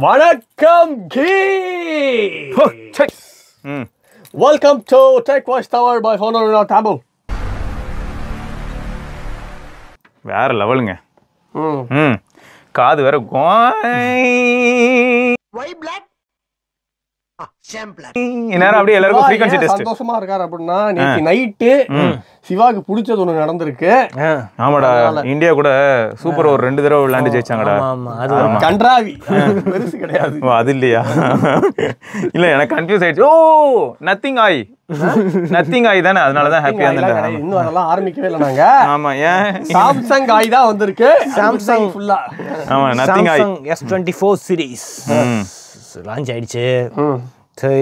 வணக்கம் welcome to tech voice tower by honour Tamil. வேற லெவலுங்க. காது வேற நேரம் அப்படியே எல்லாருக்கும் ஃப்ரீக்வென்சி டெஸ்ட். சந்தோஷமா இருக்காரு அப்படின்னா நேத்து நைட்டு சிவாக்கு பிடிச்சது ஒண்ணு நடந்திருக்கு. ஆமாடா, இந்தியா கூட சூப்பர் ஒரு 2 தடவை விளையாண்டு ஜெயிச்சாங்கடா. கன்றாவி பெருசு கிடையாது. அது இல்லையா? இல்ல எனக்கு கன்ஃபியூஸ் ஆயிடுச்சு. ஓ நத்திங் ஆய் தானே, அதனாலதான் ஹாப்பியா இருந்தேன். இன்னும் அதெல்லாம் ஆரம்பிக்கவே இல்லை நாங்க. ஆமா, ஏன் சாம்சங் ஆய் தான் வந்திருக்கு. சாம்சங் ஃபுல்லா ஆமா நத்திங் ஆய் S24 சீரிஸ் லான்ச் ஆயிடுச்சு.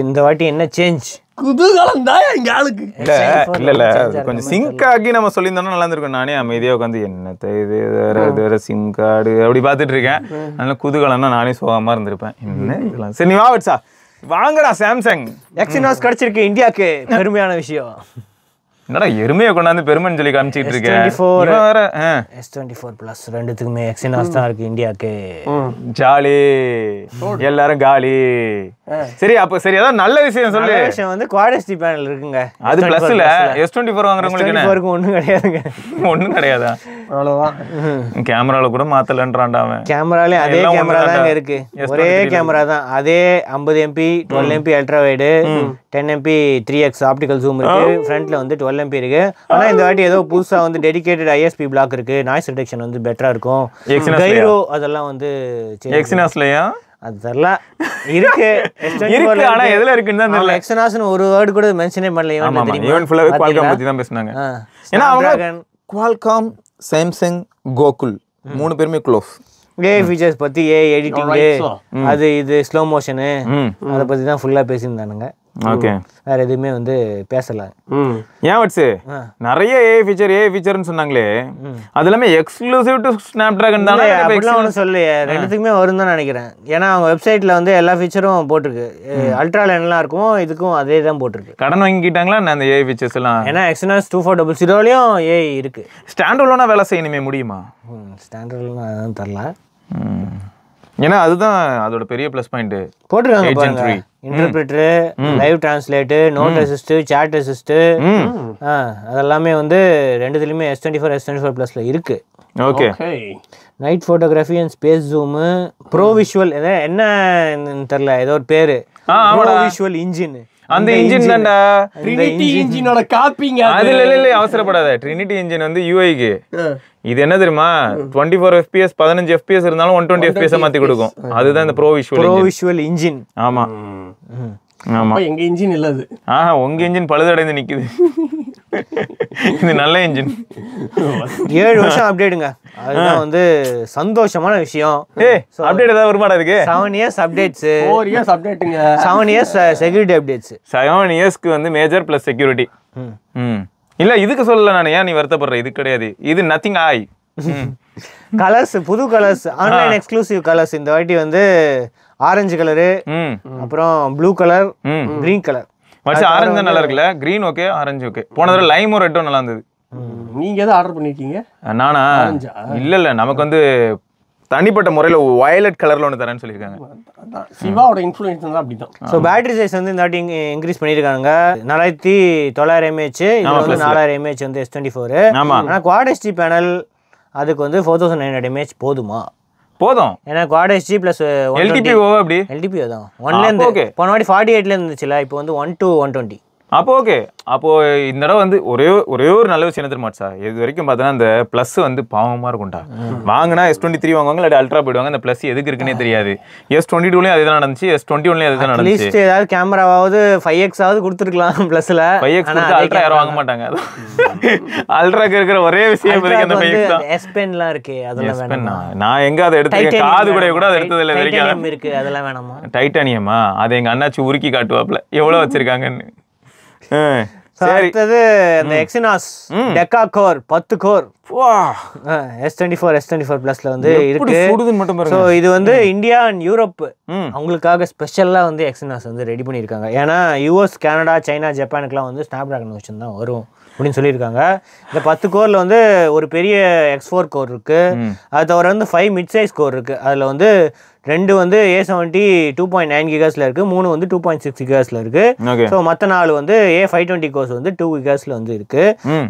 இந்த வாட்டி என்ன சேஞ்ச்? குதூகலம் தான் எங்க ஆளுக்கு. இல்ல கொஞ்சம் சிங்க் ஆகி நம்ம சொல்லியிருந்தோம்னா நல்லா இருந்திருக்கும். நானே அமைதியா உட்காந்து என்னத்த இது வேற சிம் கார்டு அப்படி பாத்துட்டு இருக்கேன். அதனால குதூகலம்னா நானே சோகமா இருந்திருப்பேன். என்ன இதெல்லாம் சரி, நீ வாவட்சா வாங்கடா. சாம்சங் எக்ஸினாஸ் கிடைச்சிருக்கு இந்தியாவுக்கு, பெருமையான விஷயம். என்னடா எருமையை கொண்டாந்து பெருமைன்னு சொல்லி காமிச்சிட்டு இருக்கேன். S24 Plus ரெண்டுத்துக்குமே எக்ஸினாஸ் தான் இருக்கு இந்தியாவுக்கு. ஜாலி, எல்லாரும் காலி. சரி அப்ப சரி, அதான் நல்ல விஷயம் சொல்லு. விஷயம் வந்து குவாட் HD பேனல் இருக்குங்க. அது பிளஸ்ல S24 வாங்குறவங்களுக்கு ஒண்ணும் கிடையாதுங்க. ஒண்ணும் கிடையாதா? அவ்வளவுதான். கேமரால கூட மாத்தலன்றான்டா அவன். கேமராலே அதே கேமரா தான் இருக்கு, ஒரே கேமரா தான். அதே 50 MP 12 MP ultra wide, 10 MP 3x optical zoom இருக்கு. ஃப்ரண்ட்ல வந்து 12 MP இருக்கு. ஆனா இந்த வாட்டி ஏதோ புதுசா வந்து டெடிகேட்டட் ISP பிளாக் இருக்கு. நாய்ஸ் ரிடக்ஷன் வந்து பெட்டரா இருக்கும். கைரோ அதெல்லாம் வந்து எக்ஸினாஸ்லயா அதெல்லாம் இருக்கு. இருக்கு, ஆனா எதுல இருக்குன்னு தான் தெரியல. எக்ஸினாஸ்னு ஒரு வேர்ட் கூட மென்ஷனே பண்ணல. ஈவன் ஃபுல்லாவே குவால்காம் பத்தி தான் பேசுனாங்க. ஏன்னா அவங்க குவால்காம், சாம்சங், கோகுல் 3 பேருமே க்ளோஸ். ஏஐ ஃபீச்சர்ஸ் பத்தி, ஏஐ எடிட்டிங், அது இது ஸ்லோ மோஷனு, அதை பத்தி தான் ஃபுல்லா பேசியிருந்தானுங்க. ஓகே, வேற எதுவுமே வந்து பேசல. ஏன் வட்ஸ் நிறைய ஏஐ ஃபீச்சர்னு சொன்னாங்களே, அது எல்லாமே எக்ஸ்க்ளூசிவ் டு ஸ்னாப்டிராகன் தானே? அப்படிலாம் ஒன்றும் சொல்லலையே, ரெண்டுத்துக்குமே வரும் தான் நினைக்கிறேன். ஏன்னா அவங்க வெப்சைட்ல வந்து எல்லா ஃபீச்சரும் போட்டிருக்கு. அல்ட்ரால என்னலாம் இருக்கும் இதுக்கும் அதே தான் போட்டிருக்கு. கடன் வாங்கிக்கிட்டாங்களா அந்த ஏஐ ஃபீச்சர்ஸ் எல்லாம்? ஏன்னா எக்ஸினாஸ் 2400லயும் ஏஐ இருக்கு. ஸ்டாண்ட் அலோனா வேலை செய்யணுமே, முடியுமா? ஸ்டாண்ட் அலோனா அதான் தரல. ஏன்னா அதுதான் அதோட பெரிய ப்ளஸ் பாயிண்ட். போட்டிருக்காங்க பாருங்க, interpreter, live translate, note assist, chat assist, அதெல்லாமே வந்து ரெண்டுத்துலயுமே S24 Plusல இருக்கு. Okay, night photography and space zoom, pro visual என்ன தெரியல, ஏதோ ஒரு பேரு, ப்ரோ விஷுவல் இன்ஜின். அந்த இன்ஜின் தான்டா ட்ரினிட்டி இன்ஜினோட காப்பிங்க. அது இல்ல அவசரப்படாத. ட்ரினிட்டி இன்ஜின் வந்து யூஐக்கு. இது என்ன தெரியுமா, 24 FPS 15 FPS இருந்தாலும் 120 FPS மாத்தி கொடுக்கும். அதுதான் இந்த ப்ரோ விஷுவல் இன்ஜின். ஆமா ஆமா, எங்க இன்ஜின் இல்ல அது. உங்க இன்ஜின் பழுதடைந்து நிக்குது. இது நல்ல இன்ஜின். 7 வருஷம் அப்டேட்டுங்க, அதுதான் வந்து சந்தோஷமான விஷயம். அப்டேட் ஏதாவது வருமாடா இருக்கு? 7 years updates, 4 years அப்டேட்டுங்க, 7 years security updates. 7 yearsக்கு வந்து மேஜர் பிளஸ் செக்யூரிட்டி. இல்ல இதுக்கு சொல்லல நான், ஏன் நீ வருத்தப்படுற? இது கிடையாது, இது நத்திங் ஆய். கலர்ஸ், புது கலர்ஸ், ஆன்லைன் எக்ஸ்க்ளூசிவ் கலர்ஸ். இந்த வாட்டி வந்து ஆரஞ்சு கலரு, அப்புறம் blue colour, green colour. Orange தான் நல்லா இருக்குல்ல, கிரீன் ஓகே, ஆரஞ்சு ஓகே. போன தடவை லைமும் ரெட்டும் நல்லா இருந்தது. நீங்க எதை ஆர்டர் பண்ணிருக்கீங்க? நானா? இல்ல நமக்கு வந்து தனிப்பட்ட முறையில் வயலட் கலர்ல ஒன்று தரேன்னு சொல்லியிருக்காங்க. சிவாவோட இன்ஃப்ளூயன்ஸ் தான் அப்படிதான். ஸோ பேட்டரி சைஸ் வந்து இந்த வாட்டி இன்க்ரீஸ் பண்ணியிருக்காங்க. 4900 mAh, இது வந்து 4000 mAh வந்து S24. ஆனால் குவாட் HD பேனல் அதுக்கு வந்து 4900 mAh போதுமா? போதும். ஏன்னா குவாட் HD ப்ளஸ் LTPO அப்படி LTPO தான் 1 போன வாட்டி 48 இருந்துச்சுல, இப்போ வந்து 1 to 120. அப்போ ஓகே. அப்போ இந்த தடவை வந்து ஒரே ஒரு நல்ல விஷயம் என்ன தெரியுமா சார், இது வரைக்கும் பார்த்தோன்னா அந்த ப்ளஸ் வந்து பாவமாக இருக்கும்டா. வாங்கினா S23 வாங்குவாங்க, இல்லாட்டி அல்ட்ரா போயிடுவாங்க. அந்த ப்ளஸ் எதுக்கு இருக்குன்னே தெரியாது. S22லயும் அதுதான் நடந்துச்சு, S21லயும் அதுதான் நடந்துச்சு. ஏதாவது கேமராவது 5x ஆவது கொடுத்துருக்கலாம் ப்ளஸ்ல. 5x கொடுத்து அல்ட்ரா யாரும் வாங்க மாட்டாங்க. அல்ட்ராக்கு இருக்கிற ஒரே விஷயம் அந்த 5x தான். S Penலாம் இருக்கு, அதெல்லாம் வேணாமா? நான் எங்க அதை எடுத்து காது கூட அதை எடுத்தது இல்லை வரைக்கும். இருக்கு, அதெல்லாம் வேணாமா? டைட்டானியமா? அதை எங்க அண்ணாச்சி உருக்கி காட்டுவாப்ல எவ்வளவு வச்சிருக்காங்கன்னு. அடுத்தது அந்த Exynos deca core 10 core S24 S24 Plusல வந்து இருக்கு. சுடுதுன்னு மட்டும் பாருங்க. ஸோ இது வந்து இந்தியா அண்ட் யூரோப் அவங்களுக்காக ஸ்பெஷலாக வந்து எக்ஸினாஸ் வந்து ரெடி பண்ணியிருக்காங்க. ஏன்னா US, கனடா, சைனா, ஜப்பானுக்குலாம் வந்து ஸ்னாப் ட்ராகன் வெர்ஷன் தான் வரும் அப்படின்னு சொல்லியிருக்காங்க. இந்த 10 கோரில் வந்து ஒரு பெரிய X4 கோர் இருக்குது. அது தவிர வந்து 5 மிட் சைஸ் கோர் இருக்குது. அதில் வந்து 2 வந்து A70 2.9 GHz இருக்குது, 3 வந்து 2.6 GHz இருக்குது. ஸோ மற்ற 4 வந்து A520 கோர்ஸ் வந்து 2 GHz வந்து இருக்குது.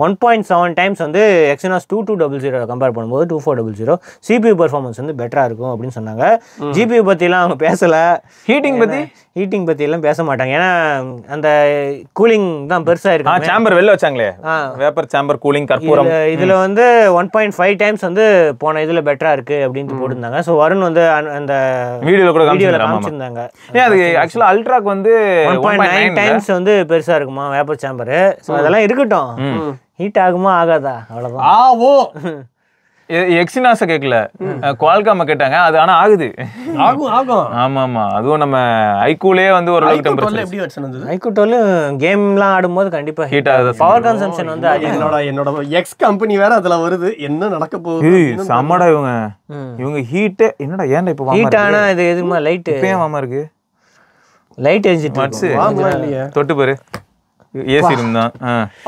1.7 டைம்ஸ் வந்து எக்ஸினாஸ் 2200 கம்பேர் பண்ணும்போது 2400 CPU பர்ஃபார்மன்ஸ் வந்து பெட்டராக இருக்கும் அப்படின்னு சொன்னாங்க. GPU பற்றிலாம் அவங்க பேசலை. ஹீட்டிங் பற்றியெல்லாம் பேச மாட்டாங்க. ஏன்னா அந்த கூலிங் தான் பெருசாக இருக்கு. சாம்பர் வெளில வச்சாங்களே, வேப்பர் சாம்பர் கூலிங் கற்பூரம். இதில் வந்து 1.5 டைம்ஸ் வந்து போன இதில் பெட்டராக இருக்குது அப்படின்ட்டு போட்டிருந்தாங்க. ஸோ வருண் வந்து அந்த வீடியோவில் காமிச்சிருந்தாங்க. அது ஆக்சுவலாக அல்ட்ராக்கு வந்து 1.9 டைம்ஸ் வந்து பெருசாக இருக்குமா வேப்பர் சாம்பரு. ஸோ அதெல்லாம் இருக்கட்டும், ஹீட் ஆகுமா ஆகாதா அவ்வளோதான். எக்ஸினாஸை கேட்கல, குவால்காம கேட்டாங்க. அது ஆனா ஆகுது, ஆகும். ஆமா, அதுவும் நம்ம ஐக்கூலே வந்து ஒரு அளவுக்கு டெம்பரேச்சர். எப்படி வெர்ஷன் வந்தது? ஐக்கூ 12 கேம்லாம் ஆடும்போது கண்டிப்பா ஹீட் ஆகுது. பவர் கன்சம்ப்ஷன் வந்து என்னோட எக்ஸ் கம்பெனி வேற அதுல வருது. என்ன நடக்க போகுது? சம்மடா இவங்க ஹீட் என்னடா ஏன்டா இப்ப ஹீட் ஆனா இது எதுமா லைட் இப்பயும் வாமா இருக்கு. லைட் எரிஞ்சிட்டு தொட்டு பாரு, ஏசி ரூம் தான்.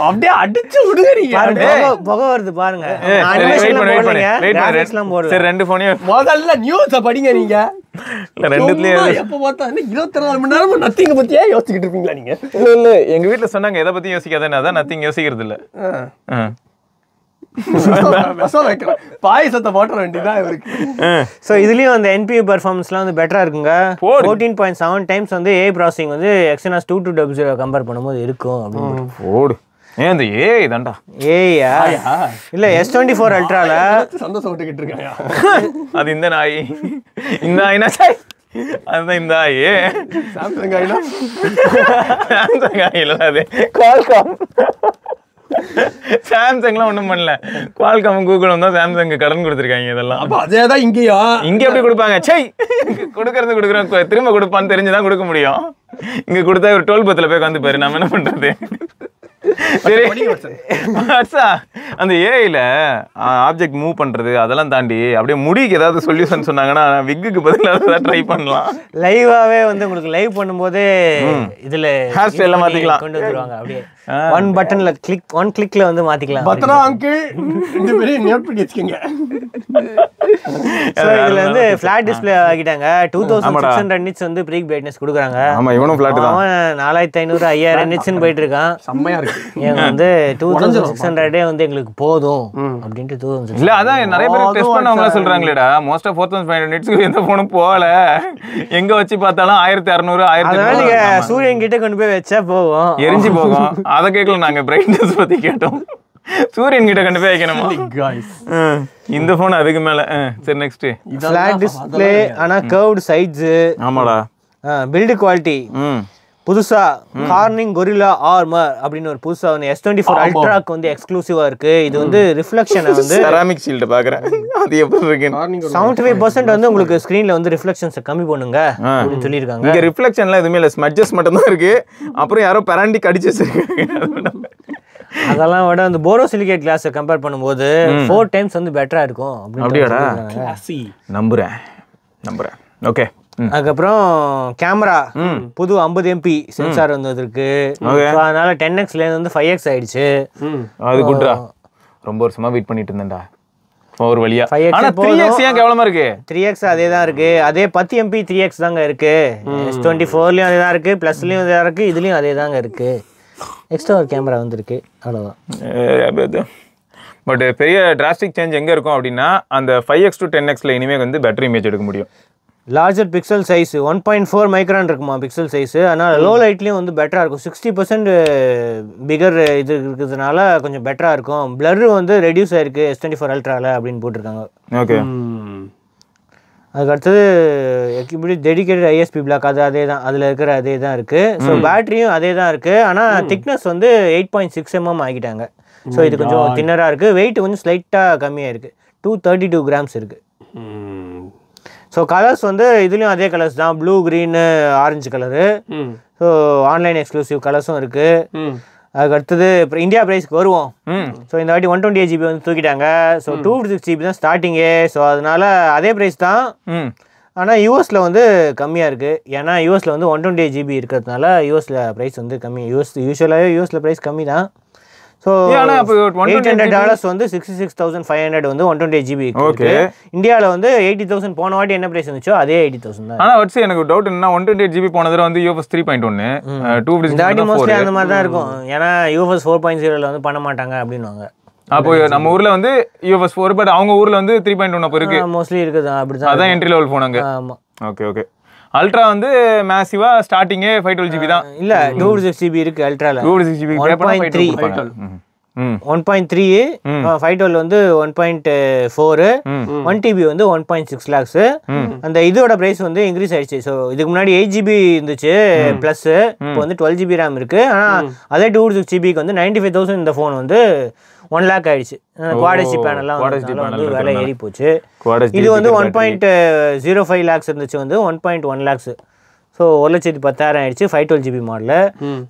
அப்படியே அடிச்சு விடுறீங்க. புகை வருது பாருங்க. சரி, 2 போனையும் முதல்ல நியூஸ படிங்க. நீங்க ரெண்டுலயே எப்ப பார்த்தா 24 மணி நேரமும் நத்திங் பத்தியே யோசிச்சுக்கிட்டு இருப்பீங்களா நீங்க? இல்ல எங்க வீட்டுல சொன்னாங்க எதை பத்தி யோசிக்காதேன்னு. அதான் நத்திங் யோசிக்கிறது இல்ல. பாயசத்தை போட்ட வேண்டியதான் இவருக்கு. ஸோ இதுலயும் அந்த NPU பர்ஃபார்மன்ஸ்லாம் வந்து பெட்டரா இருக்குங்க. 14.7 டைம்ஸ் வந்து AI ப்ராசஸிங் வந்து எக்ஸினாஸ் 2200 கம்பேர் பண்ணும்போது இருக்கும் அப்படின்னு ஓடு. ஏன் இந்த ஏஐ தான்டா? ஏயா இல்ல S24 அல்ட்ரால சந்தோஷம் விட்டுக்கிட்டு இருக்காங்க. அது இந்த நாய், இந்த நாய்னா சாய், அதுதான் இந்த நாய். சாம்சங் ஆயினா சாம்சங் ஆயில, அது குவால்காம். சாம்சங்லாம் ஒன்றும் பண்ணல, குவால்காம் கூகுளும் தான் சாம்சங் கடன் கொடுத்துருக்காங்க. இதெல்லாம் அப்போ அதே தான் இங்கேயும் இங்கே எப்படி கொடுப்பாங்க? சை, கொடுக்குறோம் திரும்ப கொடுப்பான்னு தெரிஞ்சுதான் கொடுக்க முடியும். இங்கே கொடுத்தா ஒரு 12 பத்தில் போய் வந்து பாரு, நம்ம என்ன பண்ணுறது? சரி, அந்த ஏஐல ஆப்ஜெக்ட் மூவ் பண்றது அதெல்லாம் தாண்டி அப்படியே முடிக்கு ஏதாவது சொல்யூஷன் சொன்னாங்கன்னா விக்குக்கு பதிலாக ட்ரை பண்ணலாம். லைவாவே வந்து உங்களுக்கு லைவ் பண்ணும்போது இதுல ஹேர் ஸ்டைல மாத்திக்கலாம், கொண்டு வந்துருவாங்க. அப்படியே ஒன் பட்டன்ல ஒன் கிளிக்ல வந்து மாத்திக்கலாம். பத்ரா அங்கிள் இந்த பெரிய நோட் பண்ணி வச்சுக்கோங்க. சோ இதுல வந்து ஃபிளாட் டிஸ்ப்ளே ஆகிட்டாங்க. 2600 நிட்ஸ் வந்து ப்ரீக் பிரைட்னஸ் கொடுக்குறாங்க. ஆமா, இவனும் ஃபிளாட் தான். 4500 5000 நிட்ஸ்னு போயிட்டு இருக்கான். செம்மையா இருக்கு. ஏங்க வந்து 2600 வந்து எங்களுக்கு போதும் அப்படின்ட்டு 2600. இல்ல அதான் நிறைய பேர் டெஸ்ட் பண்ணவங்கள சொல்றாங்களேடா. மோஸ்ட் ஆஃப் 4500 நிட்ஸ்க்கு எந்த போனும் போகல. எங்க வச்சு பார்த்தாலும் 1600 1000. நீங்க சூரியன் கிட்ட கொண்டு போய் வச்சா போகும், எரிஞ்சு போகும். அதை கேட்கல, நாங்க பிரைட்னஸ் பத்தி கேட்டோம். சூரியன் கிட்ட கண்டு போய் வைக்கணுமா? இந்த போன் அதுக்கு மேல. சரி, நெக்ஸ்ட் ஃபிளாட் டிஸ்ப்ளே ஆனா கர்வ்ட் சைட்ஸ். ஆமாடா. பில்ட் குவாலிட்டி புதுசா கார்னிங் கொரில்லா ஆர்மர் அப்படின்னு ஒரு புதுசா வந்து S24 அல்ட்ராக்கு வந்து எக்ஸ்க்ளூசிவா இருக்கு. இது வந்து ரிஃப்ளெக்ஷன் வந்து செராமிக் ஷீல்ட் பாக்குறேன். அது எப்படி இருக்கு? 75% வந்து உங்களுக்கு ஸ்கிரீன்ல வந்து ரிஃப்ளெக்ஷன்ஸ் கம்மி பண்ணுங்க அப்படின்னு சொல்லிருக்காங்க. இங்க ரிஃப்ளெக்ஷன்லாம் எதுவுமே இல்ல, ஸ்மட்ஜஸ் மட்டும் தான் இருக்கு. அப்புறம் யாரோ பெராண்டி கடிச்சு வச்சிருக்காங்க. அதெல்லாம் விட அந்த போரோசிலிகேட் கிளாஸை கம்பேர் பண்ணும்போது 4 டைம்ஸ் வந்து பெட்டரா இருக்கும். அப்படியாடா? நம்புறேன். ஓகே. அதுக்கப்புறம் கேமரா புது 50 MP சென்சார் வந்ததுக்கு. அதனால 10x வந்து 5x ஆயிடுச்சு. அது குட்ரா. ரொம்ப வருஷமா வெயிட் பண்ணிட்டு இருந்தேன்டா ஒரு வழியா. ஆனா 3x ஏன் கேவலமா இருக்கு? 3x அதே தான் இருக்கு. அதே 10 MP 3x தாங்க இருக்கு. S24லயும் அதே தான் இருக்கு, பிளஸ்லயும் அதே தான் இருக்கு, இதுலயும் அதே தாங்க இருக்கு. எக்ஸ்ட்ரா ஒரு கேமரா வந்திருக்கு, அவ்வளவுதான். பட் பெரிய டிராஸ்டிக் சேஞ்ச் எங்க இருக்கும் அப்படின்னா அந்த 5x to 10xல இனிமே வந்து பெட்டர் இமேஜ் எடுக்க முடியும். லார்ஜர் பிக்சல் சைஸ் 1.4 மைக்ரான் இருக்குமா பிக்சல் சைஸ். ஆனால் லோ லைட்லேயும் வந்து பெட்டராக இருக்கும். 60% பிகர் இது இருக்கிறதுனால கொஞ்சம் பெட்டராக இருக்கும். பிளர் வந்து ரெடியூஸ் ஆயிருக்கு S24 அல்ட்ராவில் அப்படின்னு போட்டிருக்காங்க. ஓகே. அதுக்கு அடுத்தது இப்படி டெடிகேட்டட் ISP பிளாக் அது அதே தான், அதில் இருக்கிற அதே தான் இருக்குது. ஸோ பேட்டரியும் அதே தான் இருக்குது. ஆனால் திக்னஸ் வந்து 8.6 mm ஆகிட்டாங்க. ஸோ இது கொஞ்சம் தின்னராக இருக்குது. வெயிட் கொஞ்சம் ஸ்லைட்டாக கம்மியாக இருக்குது, 232 grams இருக்குது. ஸோ கலர்ஸ் வந்து இதுலேயும் அதே கலர்ஸ் தான், blue, green, orange colour. So online exclusive கலர்ஸும் இருக்குது. அதுக்கு அடுத்தது இந்தியா ப்ரைஸ்க்கு வருவோம். ஸோ இந்த வாட்டி 128 GB வந்து தூக்கிட்டாங்க. ஸோ 256 GB தான் ஸ்டார்டிங்கே. ஸோ அதனால அதே ப்ரைஸ் தான். ஆனால் யூஎஸில் வந்து கம்மியாக இருக்குது. ஏன்னா யூஎஸில் வந்து 128 GB இருக்கிறதுனால யூஎஸில் ப்ரைஸ் வந்து கம்மி. யூஸ்வலாகவே யூஎஸில் ப்ரைஸ் கம்மி தான். ஸோ $800 வந்து 66,500 வந்து 128 GB. ஓகே. இந்தியாவில் வந்து 80,000 போன வாட்டி என்ன ப்ரைஸ் இருந்துச்சோ அதே 80,000 தான். ஆனால் வச்சு எனக்கு டவுட் என்ன 128 GB போன தடவை வந்து UFS 3.1 இந்த வாட்டி மோஸ்ட்லி அந்த மாதிரி தான் இருக்கும். ஏன்னா UFS 4.0 வந்து பண்ண மாட்டாங்க அப்படின்னுவாங்க. அப்போ நம்ம ஊர்ல வந்து UFS 4 பட் அவங்க ஊர்ல வந்து 3.1 அப்போ இருக்கு. மோஸ்ட்லி இருக்குது அப்படிதான். அதான் என்ட்ரி லெவல் ஃபோன் அங்க. ஆமா. Okay okay. அல்ட்ரா வந்து மேசிவா ஸ்டார்டிங்கே 512 GB தான். இல்ல 256 GB இருக்கு அல்ட்ரால. 256 GB 1.3 1.3 512 வந்து 1.4 1 TB வந்து 1.6 lakhs. அந்த இதோட பிரைஸ் வந்து இன்க்ரீஸ் ஆயிடுச்சு. ஸோ இதுக்கு முன்னாடி 8 GB இருந்துச்சு பிளஸ், இப்போ வந்து 12 GB RAM இருக்கு. ஆனா அதே 256 GB வந்து 95,000 இந்த ஃபோன் வந்து 1 lakh ஆயிடுச்சு. குவாட் பேனல்லாம் வந்து விலை ஏறி போச்சு. இது வந்து 1.05 lakhs இருந்துச்சு வந்து 1.1 lakhs. ஸோ 1,10,000 ஆயிடுச்சு 512 GB மாடலு.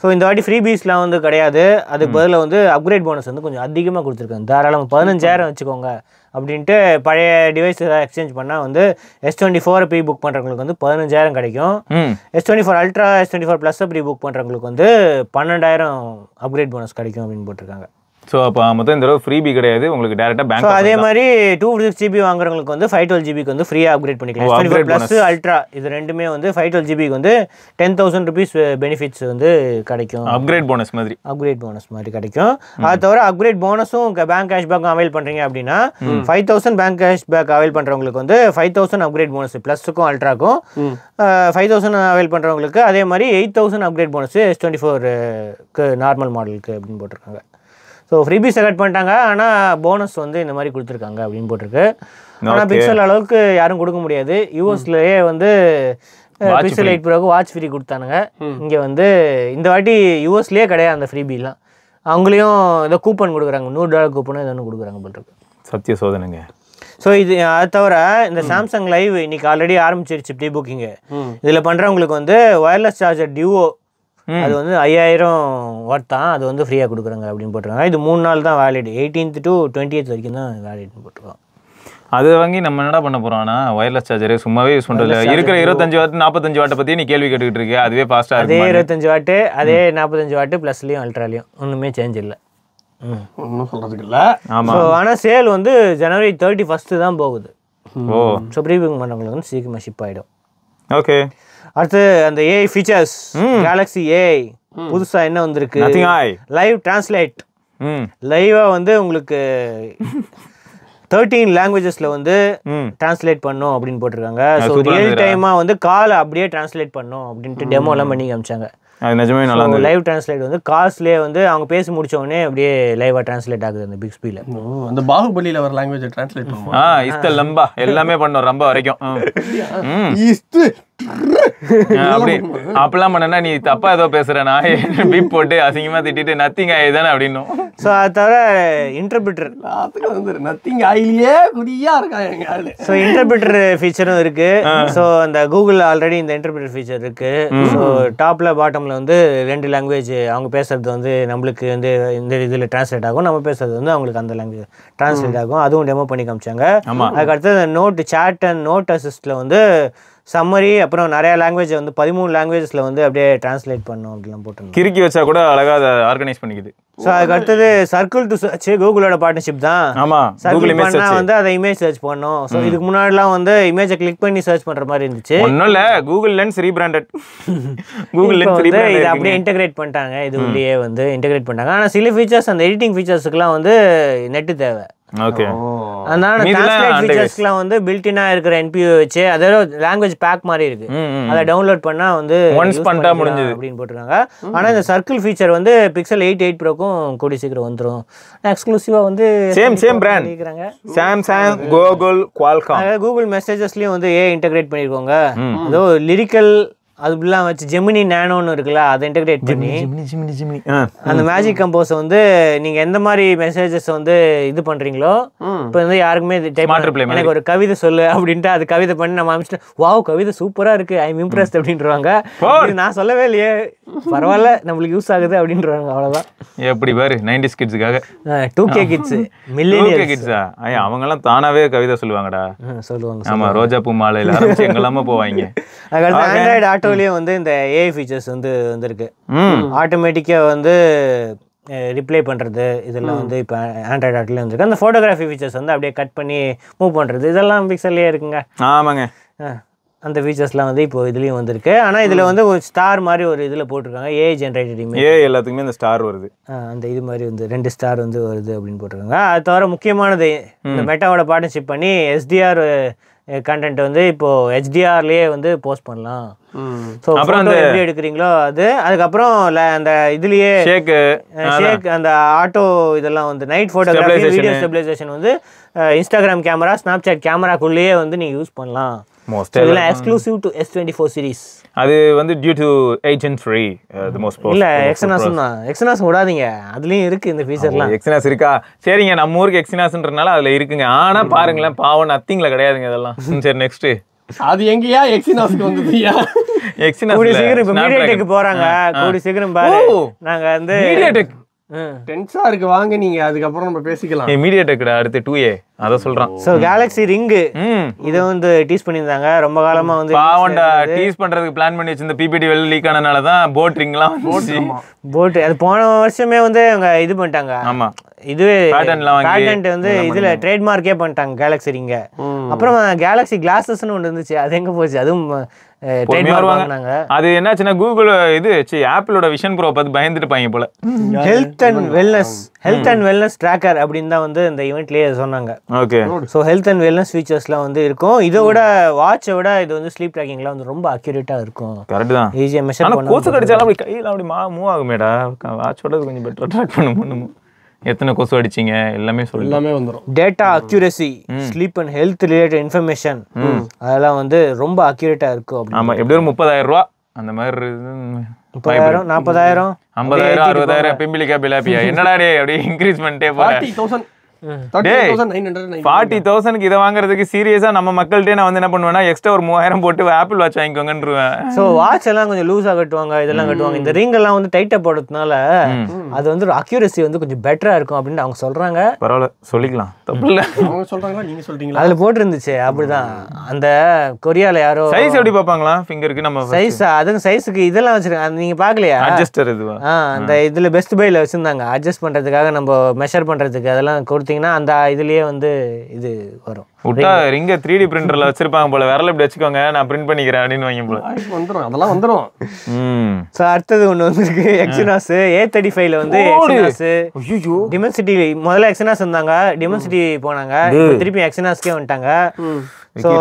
ஸோ இந்த வாட்டி ஃப்ரீ பீஸ்லாம் வந்து கிடையாது. அதுக்கு பதில் வந்து அப்கிரேட் போனஸ் வந்து கொஞ்சம் அதிகமாக கொடுத்துருக்காங்க. தாராளமாக 15,000 வச்சுக்கோங்க அப்படின்ட்டு பழைய டிவைஸ் எக்ஸ்சேஞ்ச் பண்ணால் வந்து S24 ப்ரீ புக் பண்ணுறவங்களுக்கு வந்து 15,000 கிடைக்கும். S24 ultra S24 plus pre book பண்ணுறவங்களுக்கு வந்து 12,000 அப்கிரேட் போனஸ் கிடைக்கும் அப்படின்னு போட்டிருக்காங்க. ஸோ அப்போ மொத்தம் இந்த தடவை ஃப்ரீ பி கிடையாது, உங்களுக்கு டேரெக்டாக பேங்க். அதே மாதிரி 256 GB வாங்குறவங்களுக்கு வந்து 512 GB வந்து ஃப்ரீயாக அப்கிரேட் பண்ணிக்கலாம். S24 ப்ளஸ் அல்ட்ரா இது ரெண்டுமே வந்து 512 GB வந்து 10,000 rupees பெனிஃபிட்ஸ் வந்து கிடைக்கும். அப்கிரேட் போனஸ் மாதிரி கிடைக்கும். அது தவிர அப்கிரேட் போனஸும் பேங்க் கேஷ்பேக்கும் அவைல் பண்ணுறீங்க அப்படின்னா 5,000 பேங்க் கேஷ்பேக் அவைல் பண்ணுறவங்களுக்கு வந்து 5,000 அப்கிரேட் போனஸ் ப்ளஸுக்கும் அல்ட்ராக்கும். 5,000 அவைல் பண்ணுறவங்களுக்கு அதே மாதிரி 8,000 அப்கிரேட் போனஸ் S24க்கு நார்மல் மாடலுக்கு அப்படின்னு போட்டிருக்காங்க. ஸோ ஃப்ரீபீஸ் செலக்ட் பண்ணிட்டாங்க. ஆனால் போனஸ் வந்து இந்த மாதிரி கொடுத்துருக்காங்க அப்படின்னு போட்டிருக்கு. ஆனால் பிக்சல் அளவுக்கு யாரும் கொடுக்க முடியாது. யூஎஸ்லேயே வந்து பிக்சல் 8 ப்ரோக்கு வாட்ச் ஃப்ரீ கொடுத்தானுங்க. இங்கே வந்து இந்த வாட்டி யூஎஸ்லேயே கிடையாது அந்த ஃப்ரீபீலாம். அவங்களையும் ஏதோ கூப்பன் கொடுக்குறாங்க, $100 கூப்பனும் ஏதோ ஒன்று கொடுக்குறாங்க போட்டிருக்கு. சத்திய சோதனைங்க. ஸோ இது அது தவிர இந்த சாம்சங் லைவ் இன்னைக்கு ஆல்ரெடி ஆரம்பிச்சிருச்சு ப்ரீ புக்கிங்கு. இதில் பண்ணுறவங்களுக்கு வந்து ஒயர்லெஸ் சார்ஜர் டியூவோ அது வந்து 5,000 வாட் தான், அது வந்து ஃப்ரீயாக கொடுக்குறாங்க அப்படின்னு போட்டிருக்காங்க. இது 3 நாள் தான் வேலிட், 18th to 20th வரைக்கும் தான் வேலிட்னு போட்டிருக்கோம். அது வாங்கி நம்ம என்னடா பண்ண போறோம்? ஆனால் ஒயர்லெஸ் சார்ஜரே சும்மாவே யூஸ் பண்ணுறது இருக்கிற 25 வாட் 45 வாட்டை பற்றி நீ கேள்வி கேட்டுக்கிட்டு இருக்கு. அதுவே ஃபாஸ்ட்டாக அதே 25 வாட்டு அதே 45 வாட்டு ப்ளஸ்லையும் அல்ட்ராலையும் ஒன்றுமே சேஞ்ச் இல்லை. ஒன்றும் சொல்கிறதுக்கு இல்லை. ஆமாம். ஸோ ஆனால் சேல் வந்து January 31 தான் போகுது. ஓ. ஸோ ப்ரீ புக்கிங் பண்ணுறவங்களுக்கு வந்து சீக்கிரமாக ஷிப் ஆகிடும். ஓகே. அடுத்து அந்த ஏஐ ஃபீச்சர்ஸ், கேலக்ஸி ஏஐ புதுசாக என்ன வந்திருக்கு? Live translate. லைவாக வந்து உங்களுக்கு 13 லாங்குவேஜஸ்ல வந்து டிரான்ஸ்லேட் பண்ணும் அப்படின்னு போட்டிருக்காங்க. ஸோ ரியல் டைமாக வந்து காலை அப்படியே டிரான்ஸ்லேட் பண்ணும் அப்படின்ட்டு டெமோ எல்லாம் பண்ணி காமிச்சாங்க. அது நிஜமே நல்லா இருந்தது. லைவ் டிரான்ஸ்லேட் வந்து கால்ஸ்லேயே வந்து அவங்க பேசி முடிச்ச உடனே அப்படியே லைவா டிரான்ஸ்லேட் ஆகுது அந்த பிக் ஸ்பீல. அந்த பாகுபலியில வர லாங்குவேஜ் டிரான்ஸ்லேட் பண்ணுவோம். இஸ்த லம்பா எல்லாமே பண்ணோம் ரொம்ப வரைக்கும். அப்படி அப்பெல்லாம் பண்ணனா நீ தப்பா ஏதோ பேசுறேனா பீப் போட்டு அசிங்கமா திட்டிட்டு நத்திங் ஆயிதானே அப்படின்னும். ஸோ அது தவிர இன்டர்பிரிட்டர் வந்து நத்திங் ஆயிலேயே குடியா இருக்காங்க. ஸோ இன்டர்பிரிட்டர் ஃபீச்சரும் இருக்கு. ஸோ அந்த கூகுள் ஆல்ரெடி இந்த இன்டர்பிரிட்டர் ஃபீச்சர் இருக்கு. ஸோ டாப்ல பாட்டம்ல வந்து 2 லாங்குவேஜ் அவங்க பேசுறது வந்து நம்மளுக்கு வந்து இந்த இதில் டிரான்ஸ்லேட் ஆகும், நம்ம பேசுறது வந்து அவங்களுக்கு அந்த லாங்குவேஜ் டிரான்ஸ்லேட் ஆகும். அதுவும் டெமோ பண்ணி காமிச்சாங்க. அதுக்கு அடுத்தது நோட் சாட் அண்ட் நோட் அசிஸ்ட்ல வந்து சம்மரி அப்புறம் நிறைய லாங்குவேஜ் வந்து 13 லாங்குவேஜஸ்ல வந்து அப்படியே டிரான்ஸ்லேட் பண்ணும் அப்படிலாம் போட்டு கிறுக்கி வச்சா கூட அழகா அதை ஆர்கனைஸ் பண்ணிக்குது. ஸோ அதுக்கு அடுத்தது சர்க்கிள் டு சர்ச் கூகுளோட பார்ட்னர்ஷிப் தான். ஆமாம், சர்க்கிள் பண்ணா வந்து அதை இமேஜ் சர்ச் பண்ணும். ஸோ இதுக்கு முன்னாடிலாம் வந்து இமேஜை கிளிக் பண்ணி சர்ச் பண்ற மாதிரி இருந்துச்சு. ஒன்றும் இல்லை, Google lens rebranded. Google lens இதை அப்படியே இன்டெகிரேட் பண்ணிட்டாங்க. இது உள்ளேயே வந்து இன்டெகிரேட் பண்ணிட்டாங்க. ஆனால் சில ஃபீச்சர்ஸ் அந்த எடிட்டிங் ஃபீச்சர்ஸுக்குலாம் வந்து நெட்டு தேவை. ஓகே. அதனால டிரான்ஸ்லேட் ஃபீச்சர்ஸ்க்குலாம் வந்து பில்ட்-இனா இருக்கிற NPU வச்சு அதோட லாங்குவேஜ் பேக் மாதிரி இருக்கு, அதை டவுன்லோட் பண்ணா வந்து ஒன்ஸ் பண்ணிட்டா முடிஞ்சது அப்படின்னு போட்டுருக்காங்க. ஆனா இந்த சர்க்கிள் ஃபீச்சர் வந்து பிக்சல் 8 ப்ரோக்கும் கூடி சீக்கிரம் வந்துரும். எக்ஸ்க்ளூசிவா வந்து சேம் பிராண்ட் நினைக்கிறாங்க. Samsung, Google, Qualcomm. கூகுள் மெசேஜஸ்லயும் வந்து இன்டெகிரேட் பண்ணிருக்காங்க. அதோ லிரிக்கல் அதுலாம் வச்சு ஜெமினி நேனோன்னு இருக்குல்ல, அதை இன்டெகிரேட் பண்ணி அந்த மேஜிக் கம்போஸை வந்து நீங்க எந்த மாதிரி மெசேஜஸ் வந்து இது பண்றீங்களோ, இப்போ வந்து யாருக்குமே எனக்கு ஒரு கவிதை சொல்லு அப்படின்ட்டு அது கவிதை பண்ணி நம்ம அமைச்சிட்டு வாவ் கவிதை சூப்பரா இருக்கு, ஐ எம் இம்ப்ரெஸ்ட் அப்படின்றவாங்க. நான் சொல்லவே இல்லையே, பரவாயில்ல நம்மளுக்கு யூஸ் ஆகுது அப்படின்றாங்க. அவ்வளவுதான். எப்படி பாரு 90s கிட்ஸுக்காக 2K கிட்ஸ் மில்லேனியல் கிட்ஸா அவங்க எல்லாம் தானாவே கவிதை சொல்லுவாங்கடா. சொல்லுவாங்க. ஆமா, ரோஜா பூ மாலையில ஆரம்பிச்சு எங்கெல்லாம போவாங்க. அதுக்கடுத்து ஆண்ட்ராய்டு ஆட்டோலயே வந்து இந்த ஏஐ ஃபீச்சர்ஸ் வந்து வந்திருக்கு. ஆட்டோமேட்டிக்கா வந்து ரிப்ளை பண்றது இதெல்லாம் வந்து இப்போ ஆண்ட்ராய்டு ஆட்டோலயே வந்திருக்கு. அந்த ஃபோட்டோகிராஃபி ஃபீச்சர்ஸ் வந்து அப்படியே கட் பண்ணி மூவ் பண்றது இதெல்லாம் பிக்சல்லே இருக்குங்க. ஆமாங்க, அந்த ஃபீச்சர்ஸ்லாம் வந்து இப்போ இதுலயும் வந்திருக்கு. ஆனா இதுல வந்து ஒரு ஸ்டார் மாதிரி ஒரு இதுல போட்டிருக்காங்க, ஏஐ ஜெனரேட்டட் இமேஜ். ஏஐ எல்லாத்துக்குமே இந்த ஸ்டார் வருது. அந்த இது மாதிரி வந்து 2 ஸ்டார் வந்து வருது அப்படின்னு போட்டிருக்காங்க. அது தவிர முக்கியமானது இந்த மெட்டாவோட பார்ட்னர்ஷிப் பண்ணி எஸ்டிஆர் கண்டென்ட் வந்து இப்போ ஹெச்டிஆர்லயே வந்து போஸ்ட் பண்ணலாம். ஸோ அப்புறம் எப்படி எடுக்கிறீங்களோ அது, அதுக்கப்புறம் அந்த இதுலயே ஷேக் அந்த ஆட்டோ இதெல்லாம் வந்து நைட் ஃபோட்டோகிராஃபி வீடியோ ஸ்டெபிலைசேஷன் வந்து இன்ஸ்டாகிராம் கேமரா ஸ்னாப்சாட் கேமராக்குள்ளேயே வந்து நீங்க யூஸ் பண்ணலாம். இதெல்லாம் எக்ஸ்க்ளூசிவ் டு S24 சீரிஸ். அது வந்து due to Agent Free the most powerful. இல்ல எக்ஸனாஸ் தான், எக்ஸனாஸ் விடாதீங்க, அதுலயும் இருக்கு இந்த ஃபீச்சர்லாம். எக்ஸனாஸ் இருக்கா? சரிங்க, நம்ம ஊருக்கு எக்ஸனாஸ்ன்றனால அதுல இருக்குங்க. ஆனா பாருங்களேன், பாவம் நத்திங்ல கிடையாதுங்க அதெல்லாம். சரி நெக்ஸ்ட் அது எங்கயா எக்ஸினாஸ்க்கு வந்ததுயா? எக்ஸினாஸ் கூடி சீக்கிரம் இப்ப மீடியாடெக் போறாங்க. கூடி சீக்கிரம் பாரு, நாங்க வந்து மீடியாடெக் டென்ஸா இருக்கு, வாங்க நீங்க அதுக்கப்புறம் நம்ம பேசிக்கலாம். மீடியாடெக்டா அடுத்து 2A அத சொல்றான். சோ கேலக்ஸி ரிங் இத வந்து டீஸ் பண்ணிருந்தாங்க ரொம்ப காலமா. வந்து பாவண்டா டீஸ் பண்றதுக்கு பிளான் பண்ணி வச்சிருந்த பிபிடி வெல் லீக் ஆனனால தான் போட் ரிங்லாம் போட் அது போன வருஷமே வந்து அவங்க இது பண்ணிட்டாங்க. ஆமா, இதுவே பேட்டன்ட் வந்து இதுல ட்ரேட்மார்க்கே பண்ணிட்டாங்க கேலக்ஸி ரிங்க. அப்புறம் கேலக்ஸி கிளாஸஸ்னு ஒன்று இருந்துச்சு, அது எங்க போச்சு? அதுவும் அது என்னாச்சுன்னா கூகுள் இது ஆப்பிளோட விஷன் ப்ரோ பார்த்து பயந்துட்டுப்பாங்க போல. ஹெல்த் அண்ட் வெல்னஸ் ட்ராக்கர் அப்படின்னு தான் வந்து இந்த ஈவெண்ட்லயே சொன்னாங்க. Okay, so health and wellness ஃபீச்சர்ஸ்லாம் வந்து இருக்கும். இதை விட வாட்சை விட இது வந்து ஸ்லீப் ட்ராக்கிங்லாம் வந்து ரொம்ப அக்யூரேட்டா இருக்கும். கரெக்ட் தான், ஈஸியாக மெஷர் பண்ண. கொசு கடிச்சாலும் அப்படி கையில் அப்படி மூவ் ஆகுமேடா, வாட்சோட கொஞ்சம் பெட்டரா ட்ராக் பண்ணும். எத்தனை கொசு அடிச்சிங்க எல்லாமே சொல்லி எல்லாமே வந்துடும். Data accuracy, sleep and health related information அதெல்லாம் வந்து ரொம்ப அக்யூரேட்டா இருக்கும். ஆமா, எப்படி ஒரு 30,000 ரூபா அந்த மாதிரி 30,000 40,000 50,000 60,000 பிம்பிளிக்கா பிலாப்பியா என்னடா டே அப்படியே இன்க்ரீஸ் பண்ணிட்டே போறேன். 40,000 இதை வாங்குறதுக்கு சீரியஸா நம்ம மக்கள்கிட்ட நான் வந்து என்ன பண்ணுவேன்னா எக்ஸ்ட்ரா ஒரு 3,000 போட்டு ஆப்பிள் வாட்ச் வாங்கிக்கோங்கன்றுவேன். ஸோ வாட்ச் எல்லாம் கொஞ்சம் லூஸா கட்டுவாங்க, இதெல்லாம் கட்டுவாங்க. இந்த ரிங் எல்லாம் வந்து டைட்டா போடுறதுனால அது வந்து அக்யூரசி வந்து கொஞ்சம் பெட்டரா இருக்கும் அப்படின்னு அவங்க சொல்றாங்க. பரவாயில்ல, சொல்லிக்கலாம், தப்பு இல்ல. அவங்க சொல்றாங்களா நீங்க சொல்றீங்களா? அதுல போட்டுருந்துச்சு அப்படிதான். அந்த கொரியால யாரோ சைஸ் எப்படி பாப்பாங்களா ஃபிங்கருக்கு? நம்ம சைஸ் அதுக்கு சைஸுக்கு இதெல்லாம் வச்சிருக்காங்க, நீங்க பாக்கலையா? அட்ஜஸ்டர் இதுவா? அந்த இதுல பெஸ்ட் பைல வச்சிருந்தாங்க அட்ஜஸ்ட் பண்றதுக்காக, நம்ம மெஷர் பண்றதுக்கு. அதெல்லாம் கொடுத்தீங்கன்னா அந்த இதுலயே வந்து இது வரும். விட்டா ரிங்க 3D பிரிண்டர்ல வச்சிருப்பாங்க போல, விரல இப்படி வச்சுக்கோங்க நான் பிரிண்ட் பண்ணிக்கிறேன் அப்படின்னு வாங்கி போல வந்துரும். அதெல்லாம் வந்துரும். சோ அடுத்தது ஒண்ணு வந்திருக்கு, எக்ஸினாஸ் A35ல வந்து எக்ஸினாஸ். ஐயோ, டிமென்சிட்டி முதல்ல எக்ஸினாஸ் இருந்தாங்க, டிமென்சிட்டி போனாங்க, திருப்பி எக்ஸினாஸ்க்கே வந்துட்டாங்க.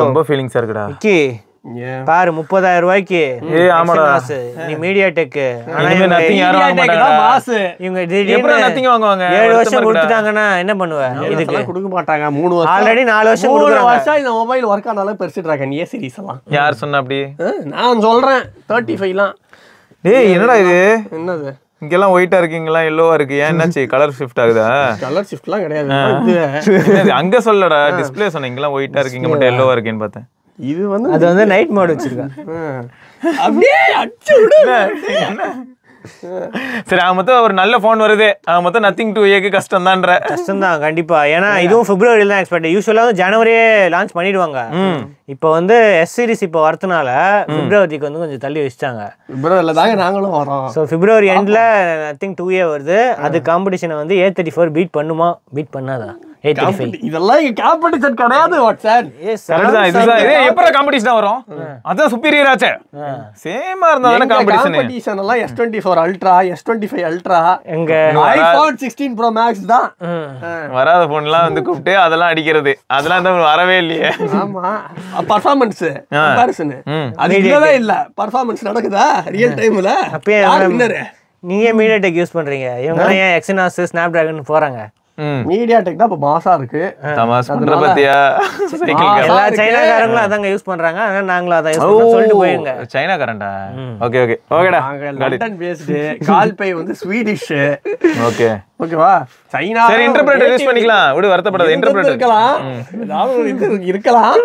ரொம்ப ஃபீலிங்ஸா இருக்குடா விக்கி. பாரு 30,000 ரூபாய்க்கு நீ மீடியாடெக். இவங்க 7 வருஷம் கொடுத்துட்டாங்கன்னா என்ன பண்ணுவ? இதுக்கு கொடுக்க மாட்டாங்க. 3 வருஷம் ஆல்ரெடி 4 வருஷம் இந்த மொபைல் ஒர்க் ஆனாலும் பெருசு ட்ராகன் ஏ சீரிஸ் எல்லாம். யார் சொன்னா அப்படி? நான் சொல்றேன் 35லாம். டேய் என்னடா இது? என்னது இங்கெல்லாம் ஒயிட்டா இருக்கீங்களா எல்லோவா இருக்கு? ஏன் என்னாச்சு? கலர் ஷிஃப்ட் ஆகுதா? கலர் ஷிஃப்ட்லாம் கிடையாது. அங்க சொல்லடா, டிஸ்ப்ளே சொன்னேன் இங்கெல்லாம் ஒயிட்டா இருக்கீங்க மட்டும் எல்லோவா இருக்கேன்னு பார்த்தேன். இது வந்து அது வந்து நைட் மோட் வச்சிருக்கான். அப்படியே அடிச்சு விடு. சரி, அவன் மொத்தம் ஒரு நல்ல போன் வருது, அவன் மொத்தம் நத்திங் 2Aக்கு கஷ்டம் தான் கண்டிப்பா. ஏன்னா இதுவும் பிப்ரவரியில தான் எக்ஸ்பெக்ட். யூஸ்வலா வந்து ஜனவரியே லான்ச் பண்ணிடுவாங்க. இப்போ வந்து எஸ் சீரிஸ் இப்போ வரதுனால பிப்ரவரிக்கு வந்து கொஞ்சம் தள்ளி வச்சிட்டாங்க. பிப்ரவரியில தாங்க நாங்களும் வரோம். ஸோ பிப்ரவரி எண்ட்ல நத்திங் 2A வருது. அது காம்படிஷனை வந்து A34 பீட் பண்ணுமா, பீட் பண்ணாதா? இதெல்லாம் இங்க காம்படிஷன் கிடையாது. வாட்ஸ்அப் எப்பற காம்படிஷன் வரும்? அதான் சுப்பீரியர் ஆச்சே. சேமா இருந்தா காம்படிஷன் எல்லாம் S24 அல்ட்ரா, S25 அல்ட்ரா, எங்க iPhone 16 Pro Max தான். வராத போன்லாம் வந்து கூப்பிட்டு அதெல்லாம் அடிக்கிறது, அதெல்லாம் தான் வரவே இல்லையே. ஆமா, பெர்ஃபார்மன்ஸ் கம்பேரிசன் அது இல்லவே இல்ல. பெர்ஃபார்மன்ஸ் நடக்குதா ரியல் டைம்ல? அப்பயே நீங்க மீடியாடெக் யூஸ் பண்றீங்க, இவங்க ஏன் எக்ஸினாஸ் ஸ்னாப் டிராகன் போறாங்க? மீடியா டெக் தான் இப்ப மாசா இருக்கு. தமாஸ் பண்ற பத்தியா சைக்கிள் எல்லா சைனாக்காரங்களும் அதாங்க யூஸ் பண்றாங்க. ஆனா நாங்களும் அதான் யூஸ் பண்றோம் சொல்லிட்டு போயுங்க. சைனா கரண்டா? ஓகே ஓகே ஓகேடா. லண்டன் பேஸ்டு, கால்பை வந்து ஸ்வீடிஷ். ஓகே ஓகேவா? சைனா சரி இன்டர்பிரட்டர் யூஸ் பண்ணிக்கலாம். விடு வருத்தப்படாத. இன்டர்பிரட்டர் இருக்கலாம், ஏதாவது ஒரு இது இருக்கலாம்.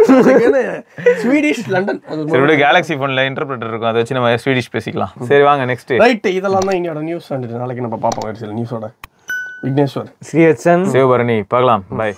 Swedish London. சரி விடு, கேலக்ஸி போன்ல இன்டர்பிரட்டர் இருக்கும், அதை வச்சு நம்ம ஸ்வீடிஷ் பேசிக்கலாம். சரி வாங்க நெக்ஸ்ட். ரைட், இதெல்லாம் தான் இன்னையோட நியூஸ். நாளைக்கு நம்ம பார்ப்போம் வேறு சில நியூஸோட. விக்னேஸ்வர், ஸ்ரீவத்சன், சிவபரணி பார்க்கலாம். பை.